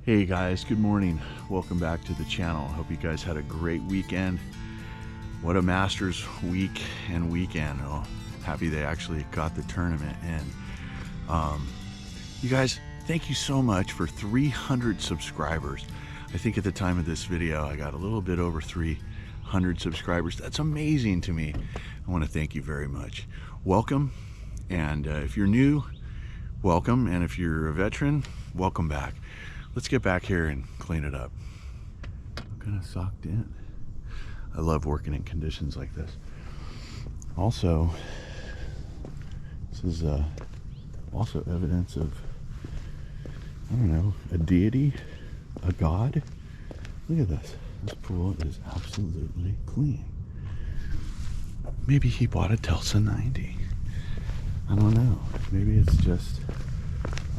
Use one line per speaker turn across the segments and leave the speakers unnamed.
Hey guys, good morning. Welcome back to the channel. Hope you guys had a great weekend. What a Masters week and weekend. Oh, happy they actually got the tournament in. You guys, thank you so much for 300 subscribers. I think at the time of this video, I got a little bit over 300 subscribers. That's amazing to me. I want to thank you very much. Welcome. And if you're new, welcome. And if you're a veteran, welcome back. Let's get back here and clean it up. I'm kind of socked in. I love working in conditions like this. Also, this is also evidence of, I don't know, a deity, a god. Look at this. This pool is absolutely clean. Maybe he bought a Telsa 90. I don't know. Maybe it's just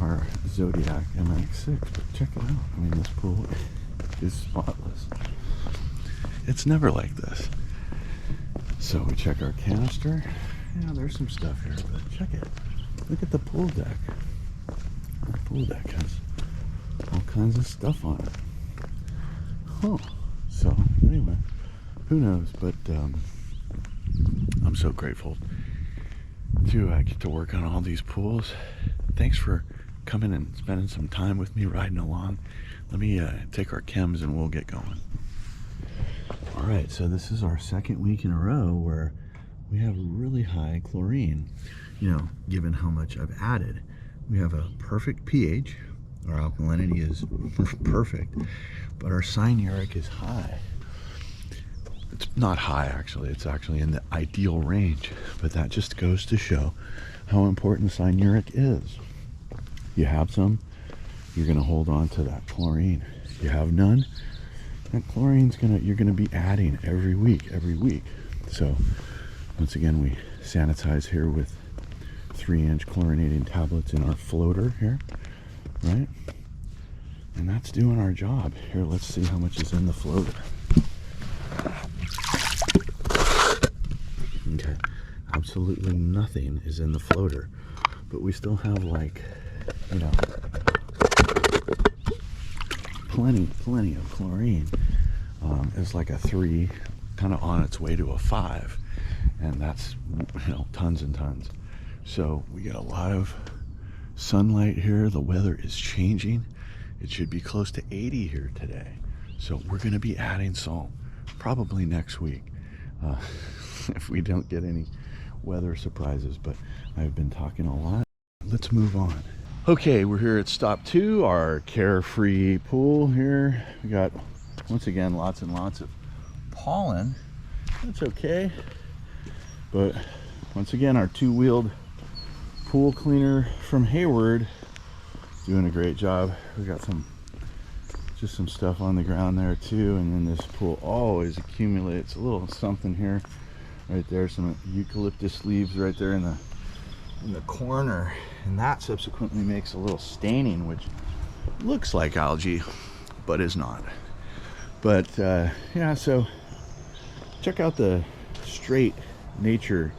our Zodiac MX6, but check it out. I mean, this pool is spotless. It's never like this. So we check our canister. Yeah, there's some stuff here, but check it. Look at the pool deck. The pool deck has all kinds of stuff on it. Huh. So anyway, who knows? But I'm so grateful to get to work on all these pools. Thanks for coming and spending some time with me riding along. Let me take our chems and we'll get going. All right, so this is our second week in a row where we have really high chlorine. You know, given how much I've added, we have a perfect pH. Our alkalinity is perfect, but our cyanuric is high. It's not high, actually. It's actually in the ideal range, but that just goes to show how important cyanuric is. You have some, you're going to hold on to that chlorine. You have none, that chlorine's you're going to be adding every week. So once again, we sanitize here with 3-inch chlorinating tablets in our floater here, right? And that's doing our job. Here, let's see how much is in the floater. Okay, absolutely nothing is in the floater, but we still have, like, you know, plenty of chlorine. It's like a 3, kind of on its way to a 5, and that's, you know, tons and tons. So we get a lot of sunlight here. The weather is changing. It should be close to 80 here today, so we're going to be adding salt probably next week if we don't get any weather surprises. But I've been talking a lot. Let's move on. Okay, we're here at stop 2, our Carefree Pool here. We got, once again, lots and lots of pollen. That's okay. But once again, our 2-wheeled pool cleaner from Hayward doing a great job. We got just some stuff on the ground there too, and then this pool always accumulates a little something here, right there, some eucalyptus leaves right there in the corner, and that subsequently makes a little staining which looks like algae but is not. But yeah, so check out the straight nature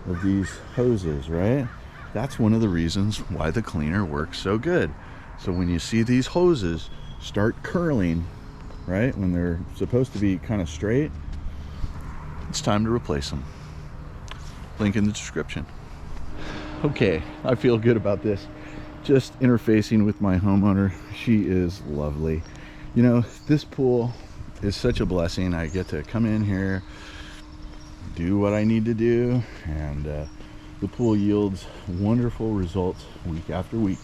of these hoses, right? That's one of the reasons why the cleaner works so good. So when you see these hoses start curling, right, when they're supposed to be kind of straight, it's time to replace them. Link in the description. Okay, I feel good about this. Just interfacing with my homeowner. She is lovely. You know, this pool is such a blessing. I get to come in here, do what I need to do, and the pool yields wonderful results week after week.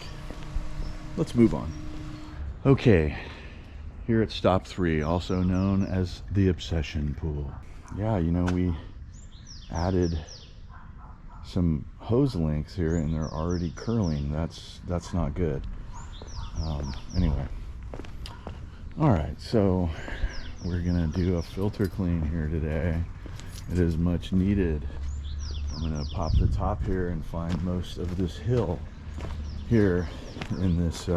Let's move on. Okay, here at stop 3, also known as the Obsession Pool. Yeah, you know, we added some hose links here and they're already curling. That's not good. Anyway, all right, so we're gonna do a filter clean here today. It is much needed. I'm gonna pop the top here and find most of this hill here in this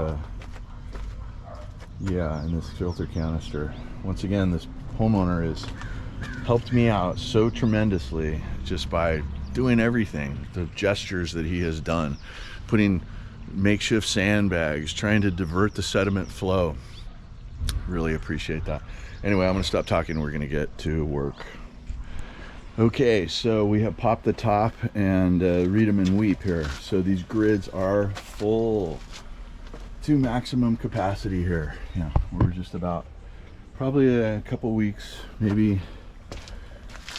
in this filter canister. Once again, this homeowner has helped me out so tremendously just by doing everything, the gestures that he has done, putting makeshift sandbags, trying to divert the sediment flow. Really appreciate that. Anyway, I'm gonna stop talking. We're gonna get to work. Okay, so we have popped the top and read them and weep here. So these grids are full to maximum capacity here. Yeah, we're just about probably a couple weeks, maybe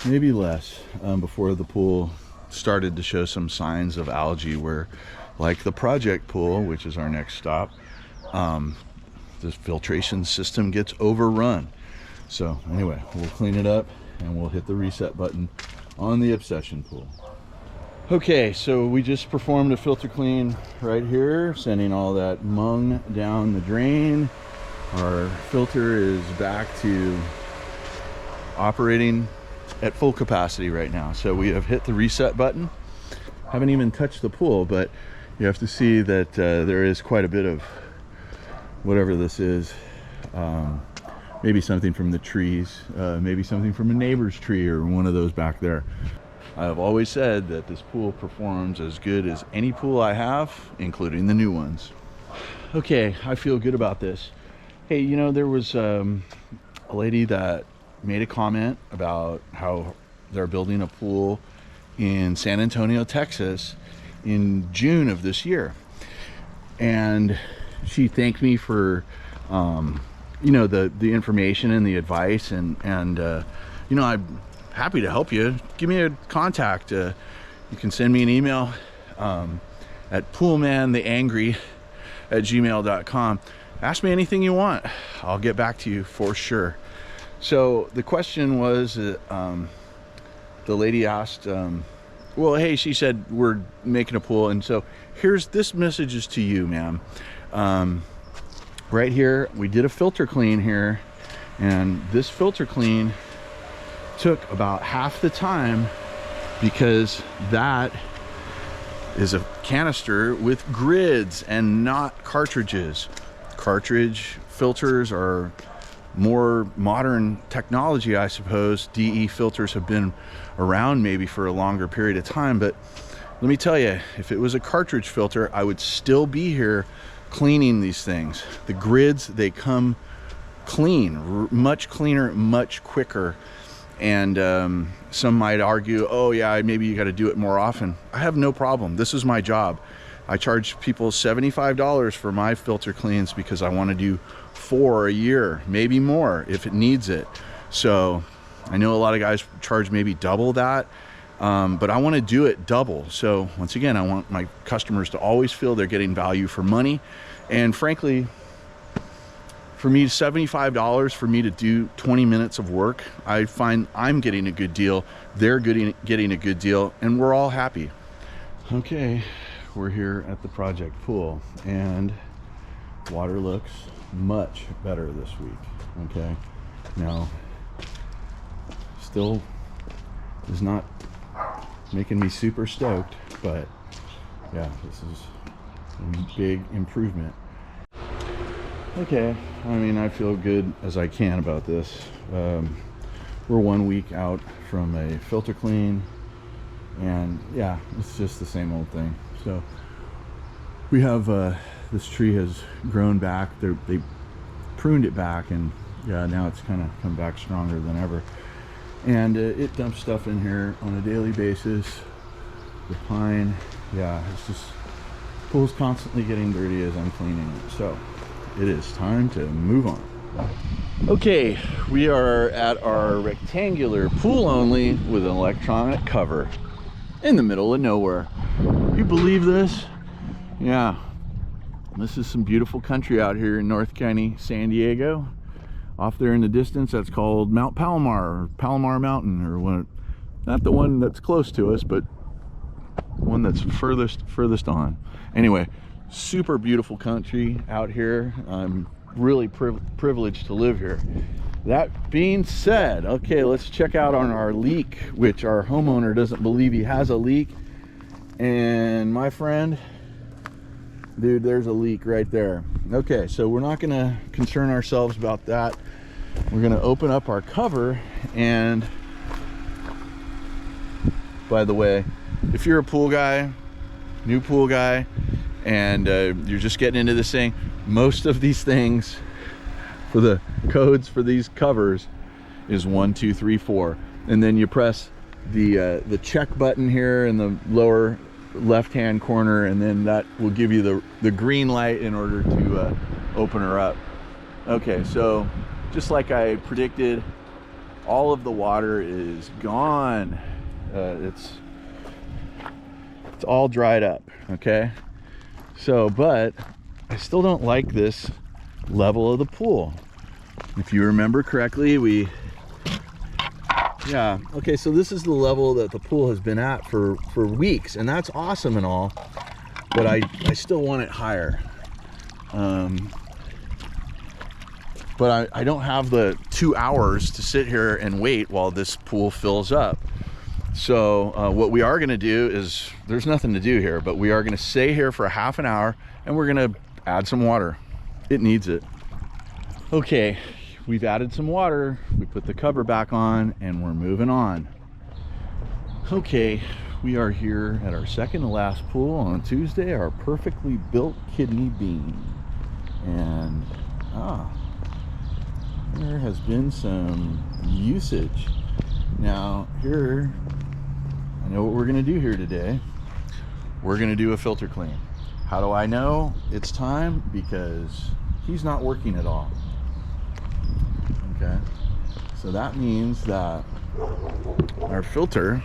less, before the pool started to show some signs of algae, where, like the project pool, which is our next stop, the filtration system gets overrun. So anyway, we'll clean it up and we'll hit the reset button on the Obsession pool. Okay, so we just performed a filter clean right here, sending all that mung down the drain. Our filter is back to operating at full capacity right now. So we have hit the reset button. Haven't even touched the pool, but you have to see that there is quite a bit of whatever this is. Maybe something from the trees, maybe something from a neighbor's tree or one of those back there. I have always said that this pool performs as good as any pool I have, including the new ones. Okay, I feel good about this. Hey, you know, there was a lady that made a comment about how they're building a pool in San Antonio, Texas in June of this year. And she thanked me for you know, the information and the advice, and you know, I'm happy to help you. Give me a contact. You can send me an email at poolmantheangry@gmail.com. Ask me anything you want. I'll get back to you for sure. So the question was, the lady asked, well, hey, she said, we're making a pool, and so here's this message is to you, ma'am. Right here, we did a filter clean here, and this filter clean took about half the time because that is a canister with grids and not cartridges. Cartridge filters are more modern technology, I suppose. DE filters have been around maybe for a longer period of time, but let me tell you, if it was a cartridge filter, I would still be here cleaning these things. The grids, they come clean, much cleaner, much quicker. And some might argue, oh yeah, maybe you got to do it more often. I have no problem. This is my job. I charge people $75 for my filter cleans because I want to do 4 a year, maybe more if it needs it. So I know a lot of guys charge maybe double that, but I want to do it double. So once again, I want my customers to always feel they're getting value for money. And frankly, for me, $75 for me to do 20 minutes of work, I find I'm getting a good deal, they're getting a good deal, and we're all happy. Okay, we're here at the project pool, and water looks much better this week. Okay, now still is not making me super stoked, but yeah, this is a big improvement. Okay, I mean, I feel good as I can about this. We're 1 week out from a filter clean, and yeah, it's just the same old thing. So we have this tree has grown back. They pruned it back, and yeah, now it's kind of come back stronger than ever. And it dumps stuff in here on a daily basis. The pine, yeah, it's just, pool's constantly getting dirty as I'm cleaning it. So it is time to move on. Okay, we are at our rectangular pool only with an electronic cover in the middle of nowhere. You believe this? Yeah, this is some beautiful country out here in North County, San Diego. Off there in the distance, that's called Mount Palomar, or Palomar Mountain, or one, not the one that's close to us, but one that's furthest on. Anyway, super beautiful country out here. I'm really privileged to live here. That being said, okay, let's check out on our leak, which our homeowner doesn't believe he has a leak. And my friend, dude, there's a leak right there. Okay, so we're not gonna concern ourselves about that. We're gonna open up our cover, and by the way, if you're a pool guy, new pool guy, and you're just getting into this thing. Most of these things for the codes for these covers is 1, 2, 3, 4, and then you press the check button here in the lower left hand corner, and then that will give you the green light in order to open her up. Okay, so just like I predicted, all of the water is gone. It's all dried up. Okay, so but I still don't like this level of the pool. If you remember correctly, okay, so this is the level that the pool has been at for weeks, and that's awesome and all, but I still want it higher. But I don't have the 2 hours to sit here and wait while this pool fills up. So what we are gonna do is, there's nothing to do here, but we are gonna stay here for a half an hour, and we're gonna add some water. It needs it. Okay, we've added some water, we put the cover back on, and we're moving on. Okay, we are here at our second to last pool on Tuesday, our perfectly built kidney bean. And there has been some usage. Now here, I know what we're gonna do here today. We're gonna do a filter clean. How do I know it's time? Because he's not working at all. Okay, so that means that our filter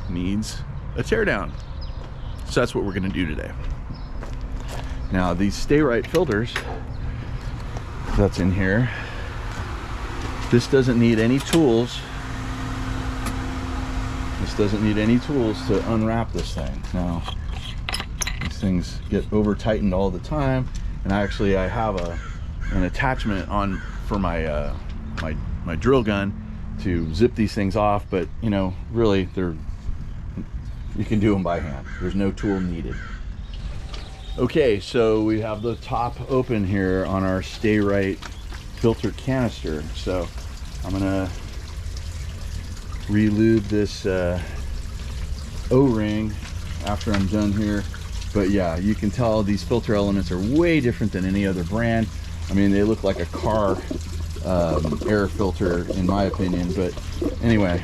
needs a teardown. So that's what we're gonna do today. Now these Stay Right filters that's in here, this doesn't need any tools. This doesn't need any tools to unwrap this thing. Now, these things get over tightened all the time, and I have an attachment on for my my drill gun to zip these things off, but you know, really you can do them by hand. There's no tool needed. Okay, so we have the top open here on our Stay Right filter canister. So I'm gonna re-lube this O-ring after I'm done here. But yeah, you can tell these filter elements are way different than any other brand. I mean, they look like a car air filter in my opinion, but anyway,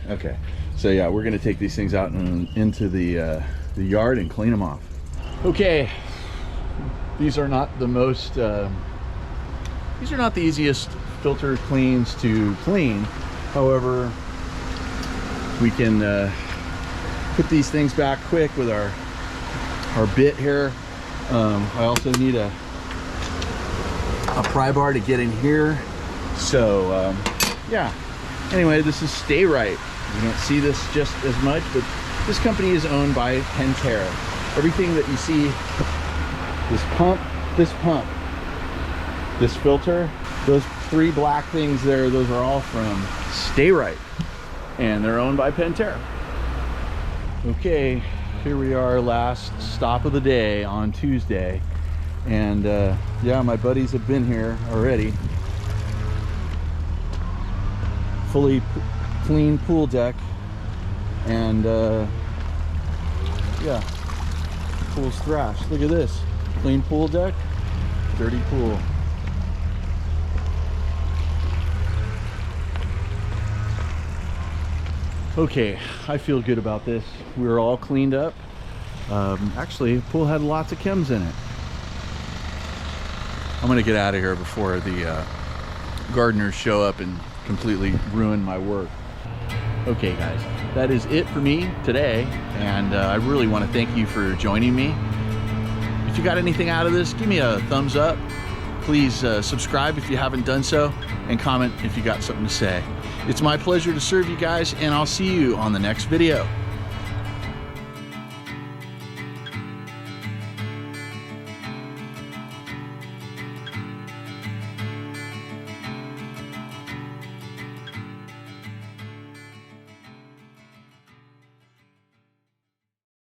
okay, so yeah, we're gonna take these things out and into the yard and clean them off. Okay, these are not the most these are not the easiest filter cleans to clean. However, we can put these things back quick with our bit here. I also need a pry bar to get in here. So yeah, anyway, this is Stay Right. You don't see this just as much, but this company is owned by Pentair. Everything that you see, this pump, this filter, those 3 black things there, those are all from Stay Right, and they're owned by Pentair. Okay, here we are, last stop of the day on Tuesday, and yeah, my buddies have been here already. Fully clean pool deck, and yeah, pool's thrashed. Look at this, clean pool deck, dirty pool. Okay, I feel good about this. We're all cleaned up. Actually, the pool had lots of chems in it. I'm gonna get out of here before the gardeners show up and completely ruin my work. Okay guys, that is it for me today, and I really want to thank you for joining me. If you got anything out of this, give me a thumbs up. Please subscribe if you haven't done so, and comment if you got something to say. It's my pleasure to serve you guys, and I'll see you on the next video.